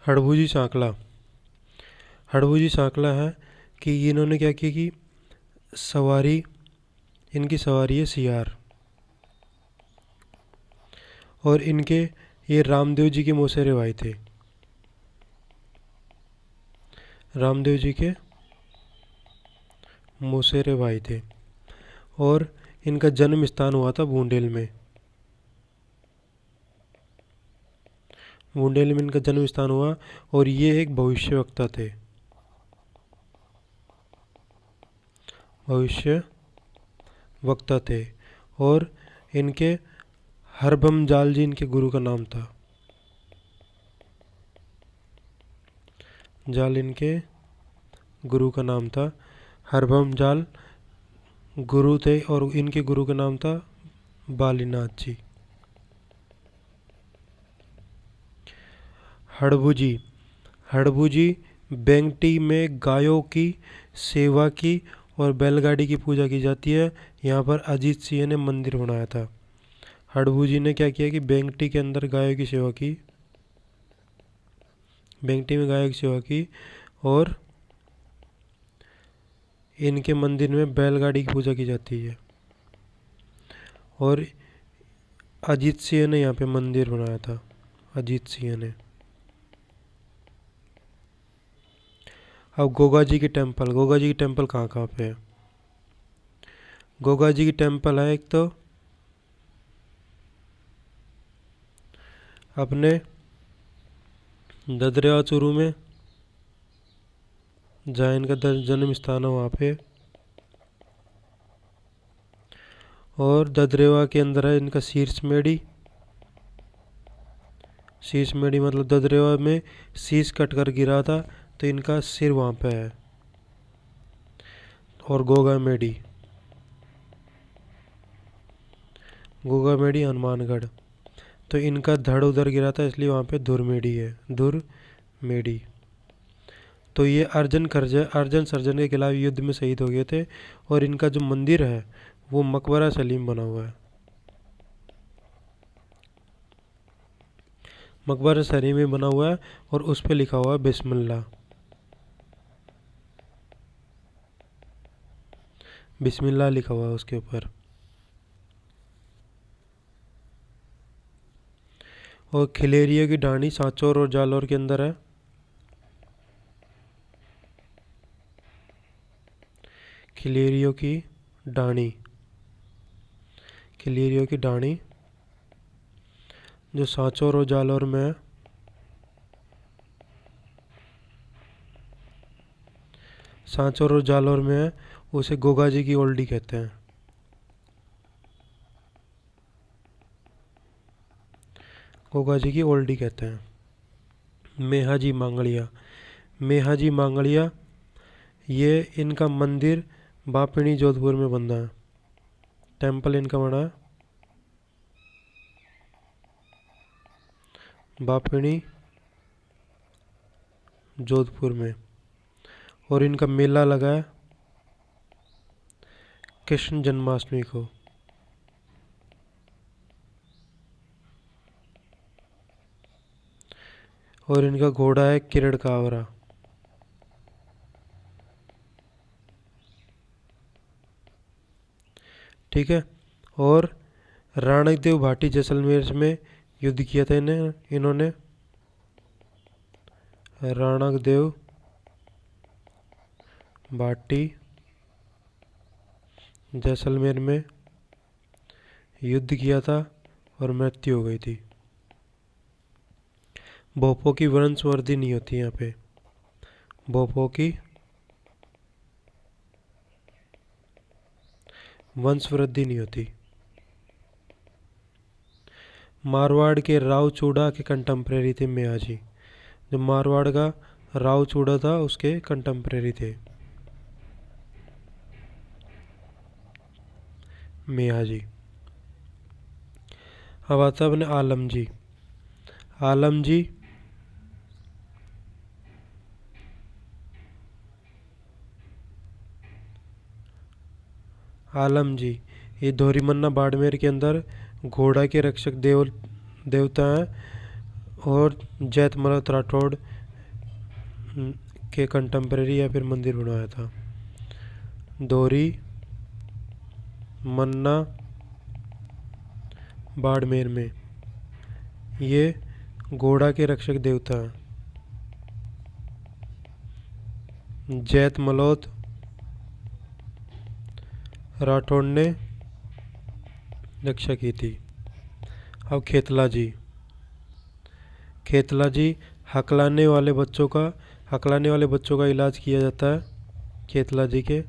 हड़बूजी सांकला। हड़बूजी सांकला है कि इन्होंने क्या किया कि सवारी, इनकी सवारी है सियार, और इनके ये रामदेव जी के मौसेरे भाई थे। रामदेव जी के मौसेरे भाई थे, और इनका जन्म स्थान हुआ था बूंदेल में। बूंदेल में इनका जन्म स्थान हुआ, और ये एक भविष्यवक्ता थे। भविष्य वक्ता थे। और इनके हरभमजाल जी इनके गुरु का नाम था। जाल इनके गुरु का नाम था। हरभमजाल गुरु थे, और इनके गुरु का नाम था बालीनाथ जी। हड़बूजी। हड़बूजी बेंगटी में गायों की सेवा की और बैलगाड़ी की पूजा की जाती है। यहाँ पर अजीत सिंह ने मंदिर बनाया था। हड़बूजी ने क्या किया कि बेंगटी के अंदर गायों की सेवा की, बेंगटी में गायों की सेवा की, और इनके मंदिर में बैलगाड़ी की पूजा की जाती है। और अजीत सिंह ने यहाँ पे मंदिर बनाया था। अजीत सिंह ने। अब गोगा जी की टेम्पल। गोगा जी की टेम्पल कहाँ कहाँ पे है? गोगा जी की टेम्पल है एक तो अपने ददरेवा चूरू में, जहाँ इनका जन्म स्थान है वहाँ पे। और ददरेवा के अंदर है इनका शीर्ष मेढ़ी। शीश मेढ़ी मतलब ददरेवा में शीश कट कर गिरा था, तो इनका सिर वहाँ पे है। और गोगा मेढ़ी, गोगा मेढ़ी हनुमानगढ़, तो इनका धड़ उधर गिरा था, इसलिए वहाँ पे धुर मेढ़ी है। धुर मेढ़ी। तो ये अर्जन सर्जन के खिलाफ युद्ध में शहीद हो गए थे। और इनका जो मंदिर है वो मकबरा सलीम बना हुआ है। मकबरा सलीम में बना हुआ है, और उस पर लिखा हुआ है बिस्मिल्लाह। बिस्मिल्लाह लिखा हुआ है उसके ऊपर। और खिलेरिया की ढाणी सांचौर और जालौर के अंदर है। खिलेरियों की ढाणी, खिलेरियों की ढाणी जो सांचौर और जालौर में है। सांचौर और जालौर में है, उसे गोगा जी की ओल्डी कहते हैं। गोगा जी की ओल्डी कहते हैं। मेहाजी मांगड़िया। मेहाजी मांगड़िया, ये इनका मंदिर बापिणी जोधपुर में बना है। टेम्पल इनका बना है बापिणी जोधपुर में। और इनका मेला लगा है कृष्ण जन्माष्टमी को। और इनका घोड़ा है किरण कावरा। ठीक है। और राणक देव भाटी जैसलमेर में युद्ध किया था इन्होंने। राणक देव भाटी जैसलमेर में युद्ध किया था, और मृत्यु हो गई थी। भोपों की वंशवृद्धि नहीं होती यहाँ पे। भोपों की वंशवृद्धि नहीं होती। मारवाड़ के राव चूड़ा के कंटेम्प्रेरी थे मेहाजी। जो मारवाड़ का राव चूड़ा था उसके कंटेम्प्रेरी थे मेहाजी। अब आता है अपने आलम जी। आलम जी आलम जी ये धोरीमन्ना बाड़मेर के अंदर घोड़ा के रक्षक देवता हैं। और जैत मल्होत्रा राठौड़ के कंटेम्प्रेरी या फिर मंदिर बनवाया था। दोरी मन्ना बाड़मेर में, ये घोड़ा के रक्षक देवता हैं। जैत मल्होत राठौड़ ने रक्षा की थी। अब खेतला जी, खेतला जी हकलाने वाले बच्चों का इलाज किया जाता है। खेतला जी के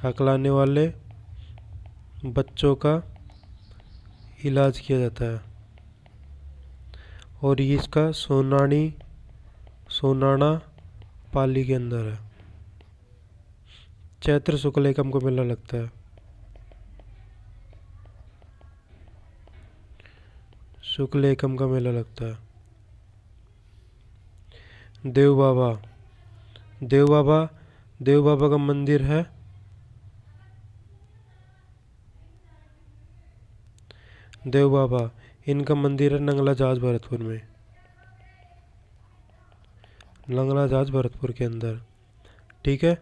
हकलाने वाले बच्चों का इलाज किया जाता है और ये इसका सोनाना पाली के अंदर है। चैत्र शुक्ल एकम को मेला लगता है। शुक्ल एकम का मेला लगता है। देव बाबा का मंदिर है देव बाबा, इनका मंदिर है नंगला जाज भरतपुर में, नंगला जाज भरतपुर के अंदर। ठीक है।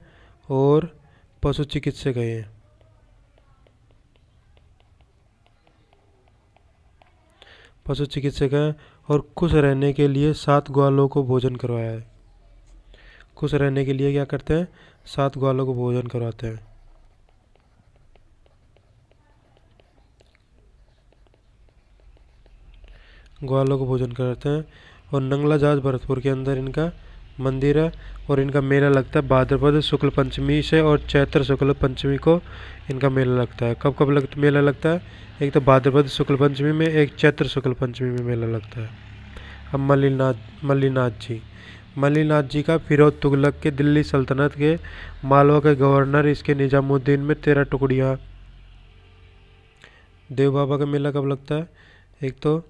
और पशु चिकित्सक है ये। पशु चिकित्सक हैं और खुश रहने के लिए 7 ग्वालों को भोजन करवाया है। खुश रहने के लिए क्या करते हैं? 7 ग्वालों को भोजन करवाते हैं। ग्वालों को भोजन कराते हैं। और नंगला जाज भरतपुर के अंदर इनका मंदिर है और इनका मेला लगता है भाद्रपद शुक्ल पंचमी से और चैत्र शुक्ल पंचमी को इनका मेला लगता है। कब कब मेला लगता है? एक तो भाद्रपद शुक्ल पंचमी में, एक चैत्र शुक्ल पंचमी में मेला लगता है। अब मल्लीनाथ जी का फिरोज तुगलक के दिल्ली सल्तनत के मालवा के गवर्नर इसके निजामुद्दीन में 13 टुकड़ियाँ। देव बाबा का मेला कब लगता है? एक तो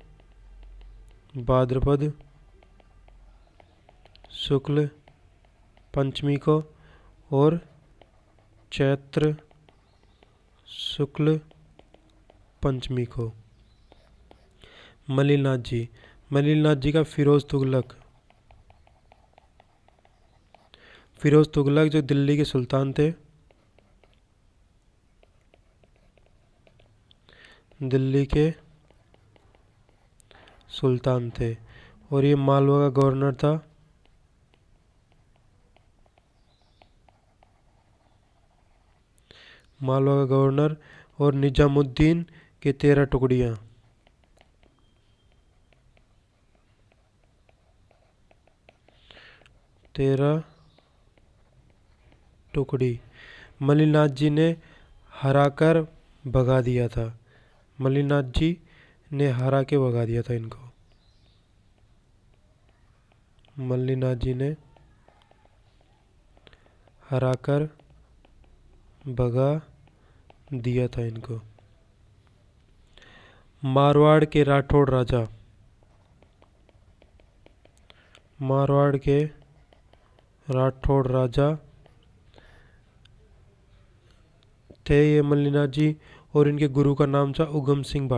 भाद्रपद शुक्ल पंचमी को और चैत्र शुक्ल पंचमी को। मल्लीनाथ जी का फिरोज तुगलक जो दिल्ली के सुल्तान थे, और ये मालवा का गवर्नर था। और निजामुद्दीन के 13 टुकड़ियाँ। मल्लीनाथ जी ने हराकर भगा दिया था। मल्लीनाथ जी ने हरा के भगा दिया था इनको। मल्लीनाथ जी ने हराकर भगा दिया था इनको। मारवाड़ के राठौड़ राजा थे ये मल्लीनाथ जी, और इनके गुरु का नाम था उगम सिंह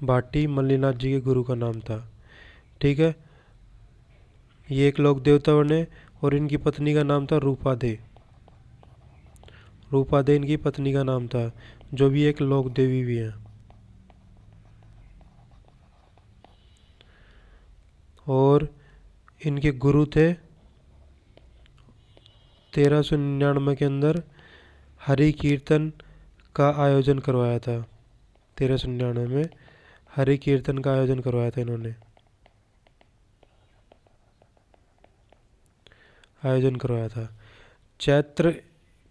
भाटी मल्लीनाथ जी के गुरु का नाम था। ठीक है। ये एक लोक देवता बने और इनकी पत्नी का नाम था रूपा दे इनकी पत्नी का नाम था, जो भी एक लोक देवी भी है। और इनके गुरु थे 1399 के अंदर हरि कीर्तन का आयोजन करवाया था। 1399 में हरि कीर्तन का आयोजन करवाया था इन्होंने। चैत्र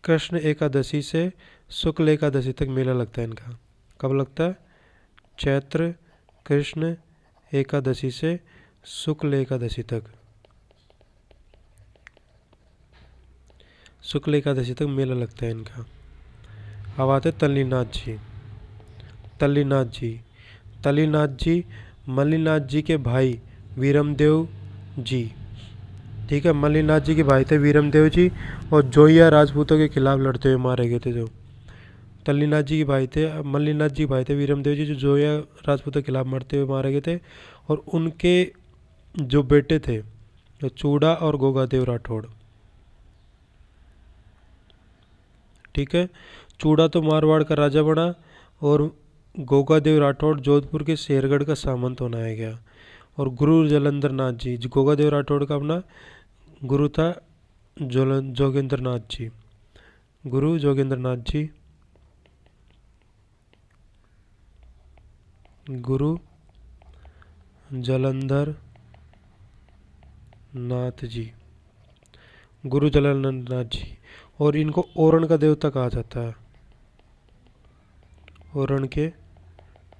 कृष्ण एकादशी से शुक्ल एकादशी तक मेला लगता है इनका। कब लगता है? चैत्र कृष्ण एकादशी से शुक्ल एकादशी मेला लगता है इनका। अब आते तल्लीनाथ जी मल्लीनाथ जी के भाई वीरमदेव जी। ठीक है। मल्लीनाथ जी के भाई थे वीरमदेव जी, और जोइया राजपूतों के खिलाफ लड़ते हुए मारे गए थे जो। तल्लीनाथ जी के भाई थे, मल्लीनाथ जी के भाई थे वीरमदेव जी, जो जोया राजपूतों के खिलाफ मरते हुए मारे गए थे। और उनके जो बेटे थे तो चूड़ा और गोगादेव राठौड़। ठीक है, चूड़ा तो मारवाड़ का राजा बना और गोगादेव राठौड़ जोधपुर के शेरगढ़ का सामंत बनाया गया। और गुरु जलंधर नाथ जी, गोगादेव राठौड़ का अपना गुरु था जोगेंद्र नाथ जी, गुरु जोगेंद्र नाथ जी, गुरु जलंधर नाथ जी, गुरु जलंधर नाथ जी। और इनको ओरण का देवता कहा जाता है, ओरण के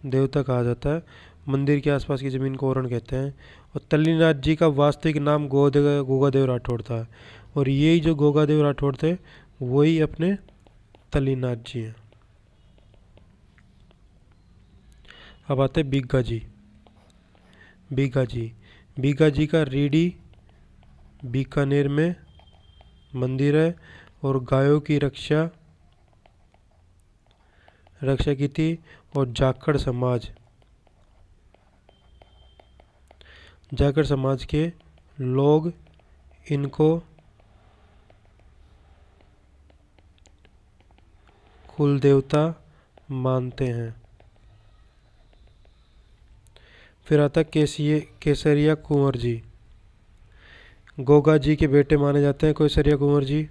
देवता कहा जाता है। मंदिर के आसपास की ज़मीन को ओरण कहते हैं। और तल्लीनाथ जी का वास्तविक नाम गोगादेव राठौड़ था। और यही जो गोगादेव राठौड़ थे वही अपने तल्लीनाथ जी हैं। अब आते हैं बीघा जी। बीघा जी, बीघा जी का रीडी बीकानेर में मंदिर है। और गायों की रक्षा की थी। और जाखड़ समाज के लोग इनको कुल देवता मानते हैं। फिर आता केसरिया कुंवर जी, गोगा जी के बेटे माने जाते हैं केसरिया कुंवर जी।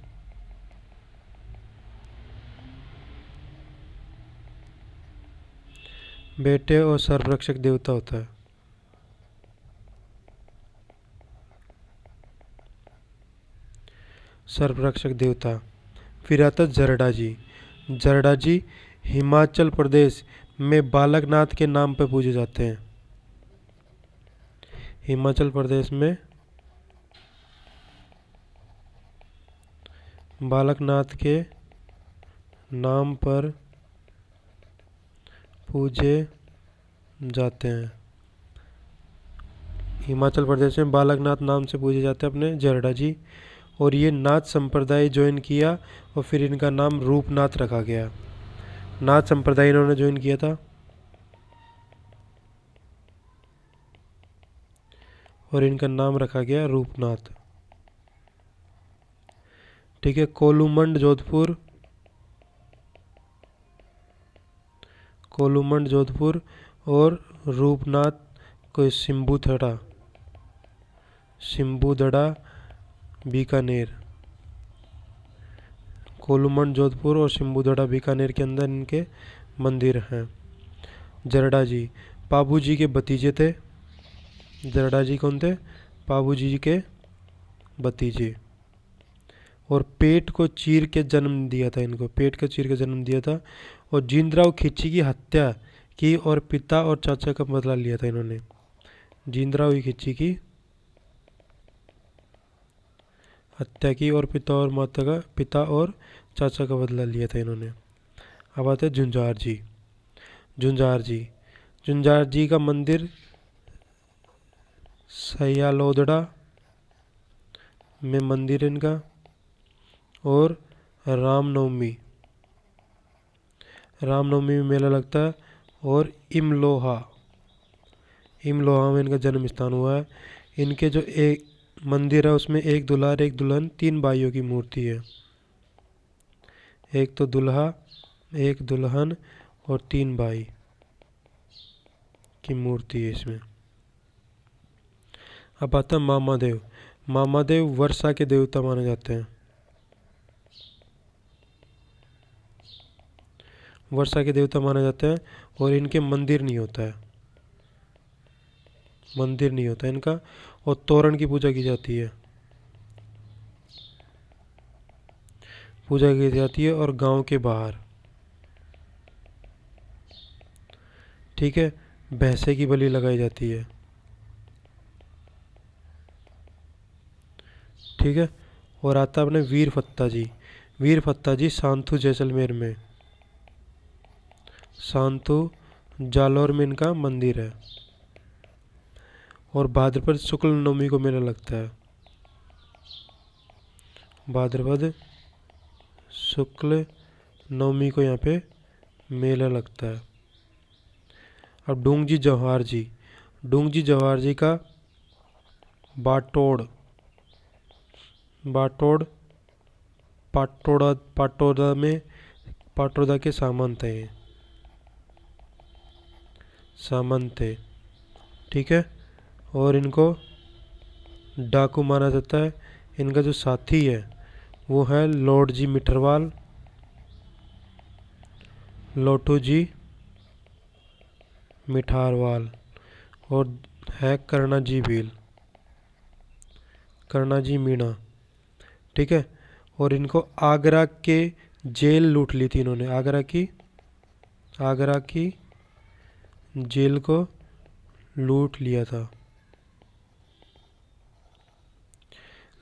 बेटे और सर्वरक्षक देवता होता है। सर्वरक्षक देवता। फिर आता जरडा जी। जरडा जी हिमाचल प्रदेश में बालकनाथ के नाम पर पूजे जाते हैं। हिमाचल प्रदेश में बालकनाथ के नाम पर पूजे जाते हैं। हिमाचल प्रदेश में बालकनाथ नाम से पूजे जाते हैं अपने जरडा जी। और ये नाथ संप्रदाय ज्वाइन किया और फिर इनका नाम रूपनाथ रखा गया। नाथ संप्रदाय इन्होंने ज्वाइन किया था और इनका नाम रखा गया रूपनाथ। ठीक है, कोलूमंड जोधपुर, कोलूमंड जोधपुर और रूपनाथ को सिम्बुदड़ा बीकानेर। कोलूमंड जोधपुर और सिम्बुदड़ा बीकानेर के अंदर इनके मंदिर हैं। जरडा जी पाबू जी के भतीजे थे। जरडा जी कौन थे? पाबू जी के भतीजे। और पेट को चीर के जन्म दिया था इनको, पेट को चीर के जन्म दिया था। और जींद्राव खिच्ची की हत्या की और पिता और चाचा का बदला लिया था इन्होंने। जींद्राव खिच्ची की हत्या की और पिता और चाचा का बदला लिया था इन्होंने। अब आते हैं झुंझार जी। झुंझार जी का मंदिर सयालोदड़ा में मंदिर इनका। और रामनवमी में मेला लगता है। और इमलोहा में इनका जन्म स्थान हुआ है। इनके जो एक मंदिर है उसमें एक दुल्हा एक दुल्हन 3 भाइयों की मूर्ति है। एक तो दुल्हा, एक दुल्हन और 3 भाई की मूर्ति है इसमें। अब आता है मामादेव। मामादेव वर्षा के देवता माने जाते हैं। वर्षा के देवता माने जाते हैं। और इनके मंदिर नहीं होता इनका। और तोरण की पूजा की जाती है और गांव के बाहर। ठीक है, भैंसे की बलि लगाई जाती है। ठीक है, और आता अपने वीर फत्ता जी सांथू जैसलमेर में, सांतु जालौर में इनका मंदिर है। और भाद्रपद शुक्ल नवमी को मेला लगता है। भाद्रपद शुक्ल नवमी को यहाँ पे मेला लगता है। अब डूंगजी जवाहर जी, डूंगजी जवाहर जी का बाटोड़, बाटोड़ पाटोड़ा, पाटोदा में, पाटोदा के सामंत हैं ये, सामंत थे, ठीक है। और इनको डाकू माना जाता है। इनका जो साथी है वो है लॉर्ड जी मिटरवाल, लोटू जी मिठारवाल, और है करना जी भील, करना जी मीणा, ठीक है। और इनको आगरा के जेल लूट ली थी इन्होंने, आगरा की जेल को लूट लिया था,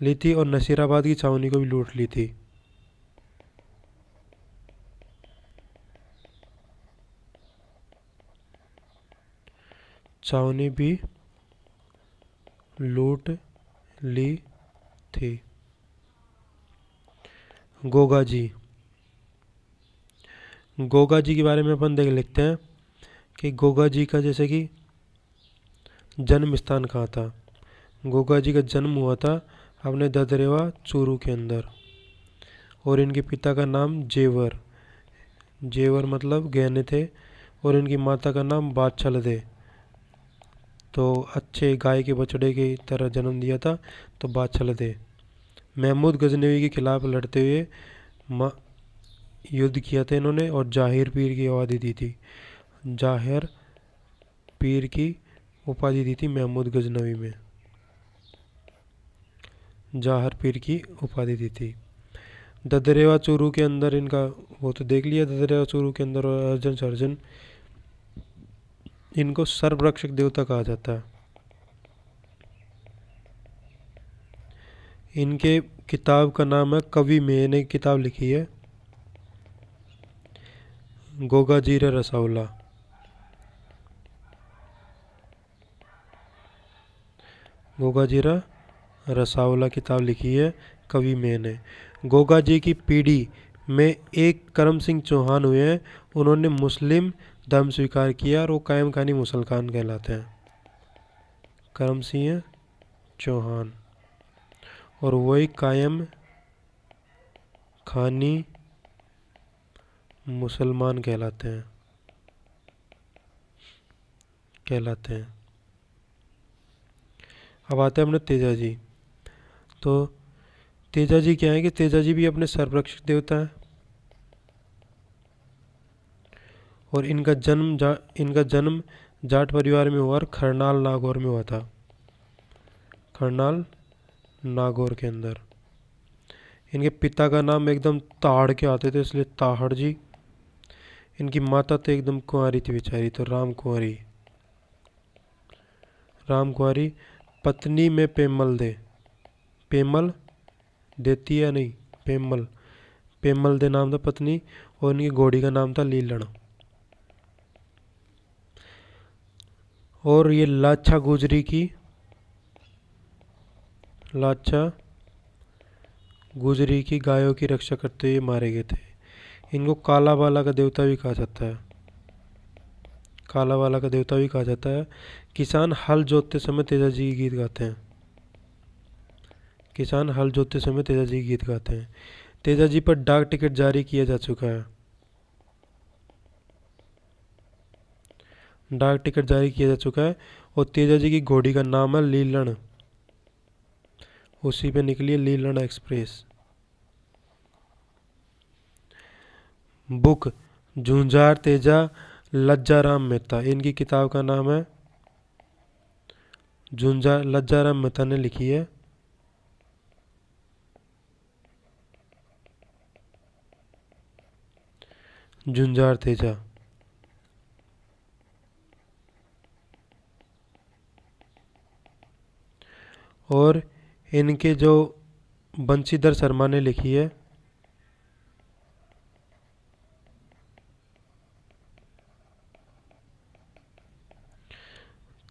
ली थी, और नसीराबाद की छावनी को भी लूट ली थी। छावनी भी लूट ली थी। गोगा जी, गोगा जी के बारे में अपन देख लेते हैं कि गोगा जी का जैसे कि जन्म स्थान कहाँ था। गोगा जी का जन्म हुआ था अपने ददरेवा चूरू के अंदर, और इनके पिता का नाम जेवर, जेवर मतलब गहने थे, और इनकी माता का नाम बादशाह। तो अच्छे गाय के बछड़े की तरह जन्म दिया था, तो बादशाह। महमूद गजनवी के खिलाफ लड़ते हुए युद्ध किया था इन्होंने, और जाहिर पीर की उपाधि दी थी, जाहिर पीर की उपाधि दी थी महमूद गजनवी में, जाहिर पीर की उपाधि दी थी। ददरेवा चूरू के अंदर इनका वो तो देख लिया, ददरेवा चूरू के अंदर अर्जुन सर्जन, इनको सर्वरक्षक देवता कहा जाता है। इनके किताब का नाम है कवि में, ने किताब लिखी है गोगा जीरा रसावला, गोगा जीरा रसावला किताब लिखी है कवि में ने। गोगा जी की पीढ़ी में एक करम सिंह चौहान हुए हैं, उन्होंने मुस्लिम धर्म स्वीकार किया और वो कायम खानी मुसलमान कहलाते हैं, करम सिंह चौहान, और वही कायम खानी मुसलमान कहलाते हैं, कहलाते हैं। अब आते हैं अपने तेजा जी। तो तेजा जी क्या है कि तेजा जी भी अपने सर्वरक्षक देवता हैं, और इनका जन्म जाट परिवार में हुआ और खरनाल नागौर में हुआ था, खरनाल नागौर के अंदर। इनके पिता का नाम एकदम ताड़ के आते थे, इसलिए ताहड़ जी। इनकी माता तो एकदम कुंवारी थी बेचारी, तो राम कुंवारी, राम कुंवारी। पत्नी में पेमल दे, पेमल देती या नहीं, पेमल, पेमल दे नाम था पत्नी, और इनकी घोड़ी का नाम था लीलण। और ये लाछा गुजरी की, लाछा गुजरी की गायों की रक्षा करते हुए मारे गए थे। इनको काला बाला का देवता भी कहा जाता है, काला वाला का देवता भी कहा जाता है। किसान हल जोतते समय तेजा जी के गीत गाते हैं, किसान हल जोतते समय तेजा जी के गीत गाते हैं। तेजा जी पर डाक टिकट जारी किया जा चुका है, डाक टिकट जारी किया जा चुका है। और तेजा जी की घोड़ी का नाम है लीलण, उसी पे निकली है लीलण एक्सप्रेस। बुक झुंझार तेजा लज्जाराम मेहता, इनकी किताब का नाम है झुंझार, लज्जाराम मेहता ने लिखी है। झुंझार तेजा। और इनके जो बंशीधर शर्मा ने लिखी है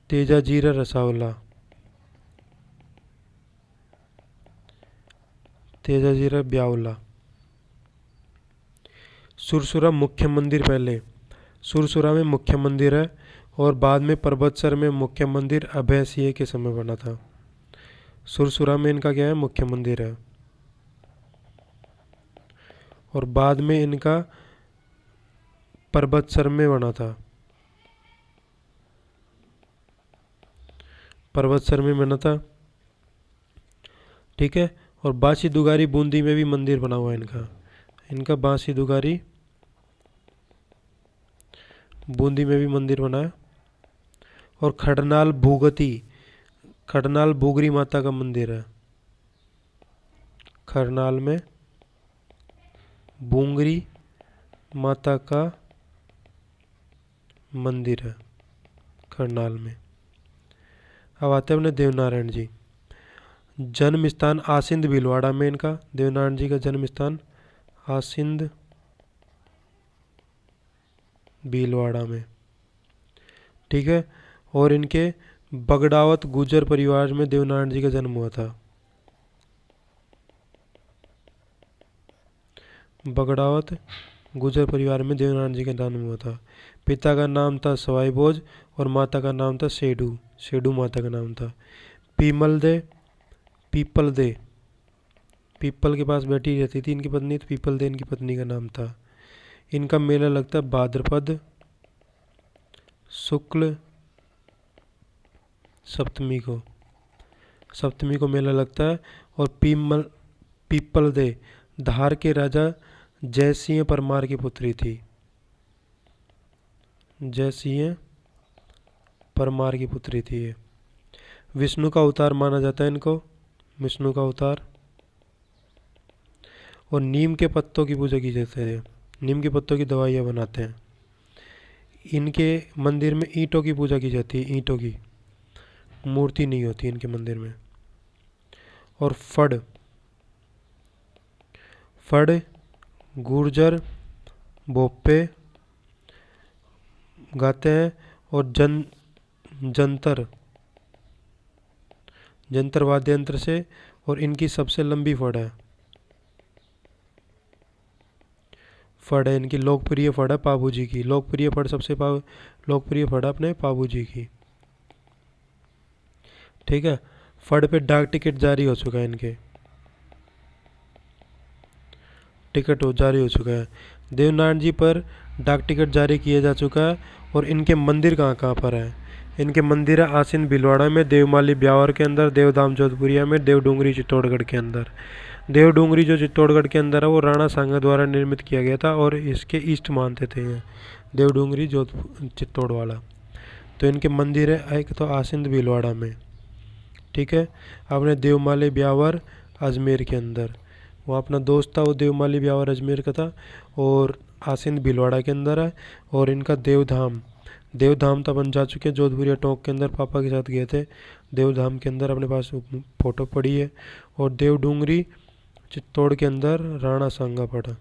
तेजा जीरा रसावला, तेजा जीरा ब्यावला। सुरसुरा मुख्य मंदिर पहले सुरसुरा में मुख्य मंदिर है और बाद में पर्वतसर में मुख्य मंदिर अभय सिंह के समय बना था। सुरसुरा में इनका क्या है, मुख्य मंदिर है, और बाद में इनका पर्वतसर में बना था, पर्वतसर में बना था। ठीक है। और बांसी दुगारी बूंदी में भी मंदिर बना हुआ है इनका, इनका बांसी दुगारी बूंदी में भी मंदिर बना है। और खडनाल भूगती, खडनाल भूगरी माता का मंदिर है, खरनाल में बूंगरी माता का मंदिर है खरनाल में। अब आते हैं अपने देवनारायण जी। जन्म स्थान आसिंद भीलवाड़ा में इनका, देवनारायण जी का जन्म स्थान आसिंद भीलवाड़ा में। ठीक है। और इनके बगड़ावत गुर्जर परिवार में देवनारायण जी का जन्म हुआ था, बगड़ावत गुर्जर परिवार में देवनारायण जी का जन्म हुआ था। पिता का नाम था सवाई भोज और माता का नाम था सेडू, सेडू माता का नाम था। पीमल दे, पीपल दे, पीपल के पास बैठी रहती थी इनकी पत्नी, तो पीपल दे इनकी पत्नी का नाम था। इनका मेला लगता है भाद्रपद शुक्ल सप्तमी को, सप्तमी को मेला लगता है। और पीपल दे धार के राजा जयसिंह परमार की पुत्री थी, जयसिंह परमार की पुत्री थी ये। विष्णु का अवतार माना जाता है इनको, विष्णु का अवतार। और नीम के पत्तों की पूजा की जाती है, नीम के पत्तों की दवाइयाँ बनाते हैं। इनके मंदिर में ईंटों की पूजा की जाती है, ईंटों की मूर्ति नहीं होती इनके मंदिर में। और फड़, फड़ गुर्जर भोपे गाते हैं। और जंतर, जंतर वाद्य यंत्र से। और इनकी सबसे लंबी फड़ है, फड़ है इनकी लोकप्रिय फड़ है पाबू जी की, लोकप्रिय फड़ सबसे लोकप्रिय फड़ है अपने पाबू जी की। ठीक है। फड़ पे डाक टिकट जारी हो चुका है, इनके टिकट जारी हो चुका है। देवनारायण जी पर डाक टिकट जारी किया जा चुका है। और इनके मंदिर कहाँ कहाँ पर है, इनके मंदिर है आसिंद भीलवाड़ा में, देवमाली ब्यावर के अंदर, देवधाम जोधपुरिया में, देवडूंगरी चित्तौड़गढ़ के अंदर। देवडूंगरी जो चित्तौड़गढ़ के अंदर है वो राणा सांगा द्वारा निर्मित किया गया था और इसके ईस्ट मानते थे ये, देवडूंगरी जोधपुर चित्तौड़ वाला। तो इनके मंदिर है एक तो आसिंद भीलवाड़ा में। ठीक है। अपने देवमाली ब्यावर अजमेर के अंदर, वो अपना दोस्त था वो देवमाली ब्यावर अजमेर का था, और आसिंद भीलवाड़ा के अंदर है। और इनका देवधाम, देवधाम तो अपन जा चुके हैं, जोधपुरिया टोंक के अंदर पापा के साथ गए थे, देवधाम के अंदर अपने पास फ़ोटो पड़ी है। और देवडूंगरी चित्तौड़ के अंदर राणा सांगा पड़ा।